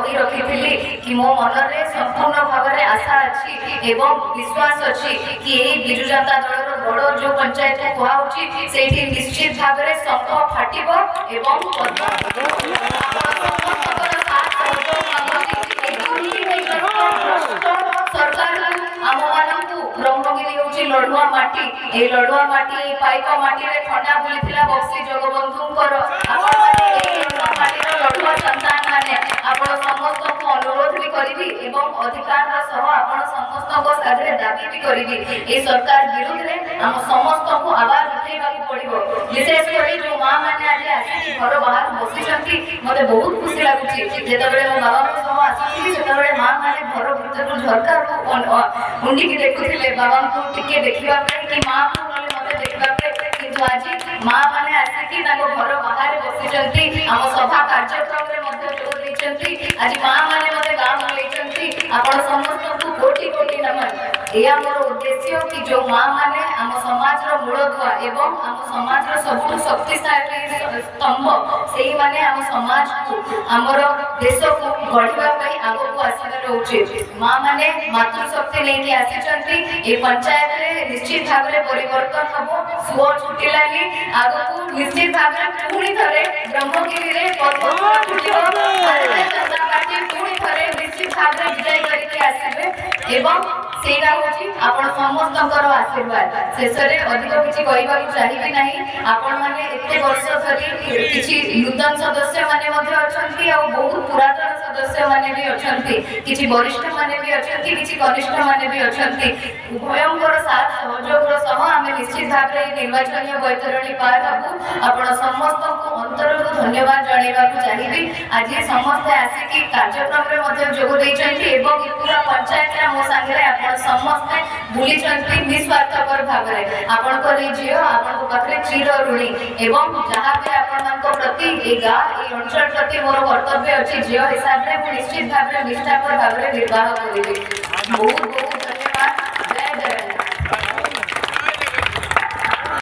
लगी रखी कि मो मन में संपूर्ण भाव में आशा अच्छी एवं विश्वास अच्छी कि यही विजु जनता दल बड़ जो पंचायत कहुच्छी से निश्चित भाव में शंख फाटिब एवं सरकार आम मानू ब्रह्मगिरी हूँ लड़ुआ माटी ए लड़ुआ माटी पाइक माटी रे खंडा बुली बक्सी जगबंधुंकर माटीर लड़ुआ संतान मैंने आपण समस्त को अनुरोध भी करी एवं अधिकार सह आपण समस्त साधे दाबी भी करी ए सरकार विरुद्ध में आम समस्त को आवाज उठेगा पड़ो विशेषकर जो माँ मैंने आज आसिक घर बाहर बसी मत बहुत खुशी लगुच जिते मो बाबा आसुली से माँ मैंने घर भर झरका मुंडिकी देखुले बाबा को टिके देखा कि माँ को मत देखा किंतु आज माँ मैंने आसिकी घर बाहर बसी आम सभा कार्यक्रम में आज माँ मैंने मत गाँव बुलाई आपण समस्त को कोटि कोटि नमन यह मोर उद्देश्य कि जो माँ मैंने आम समाज मूलधुआ एवं आम समाज सबुठ शक्तिशाली स्तंभ से माने आम समाज को आमर देश को गढ़ा आग को आसबार उचित माँ मैंने मातृशक्ति लेकिन आसी पंचायत में निश्चित भाव में परिवर्तन हम सुओ छुटी लगी आग को निश्चित भाव में पुणी थे ब्रह्मगिरी में पुणी थे निश्चित भाव में विजय करके आसबे एवं सेटा होची आपण समस्तकर आशीर्वाद शेष में अधिक किसी कहवा चाहिए ना आपण मैंने एत वर्ष धरी किसी नूतन सदस्य माने बहुत पुरातन सदस्य माने भी अच्छा किसी वरिष्ठ माने भी अच्छा किसी कनिष्ठ माने भी अच्छा उभयंकर साथ सहयोग सह आम निश्चित भाव में निर्वाचन बैतरणी पार हबू आपण समस्त को अंतर धन्यवाद जनवाक चाहिए आज समस्ते आसिक कार्यक्रम में जोग देते पूरा पंचायत मो सांगे आप समस्ते बुली निस्वार्थपर भाव में आपण झील आपण पाखे चिर ऋणी एवं जहाँ भी आपण प्रति गाँ ये अंचल प्रति मोर कर्तव्य अच्छी झील हिसाब से निश्चित भाव में निष्ठापर भाव में निर्वाह करी बहुत बहुत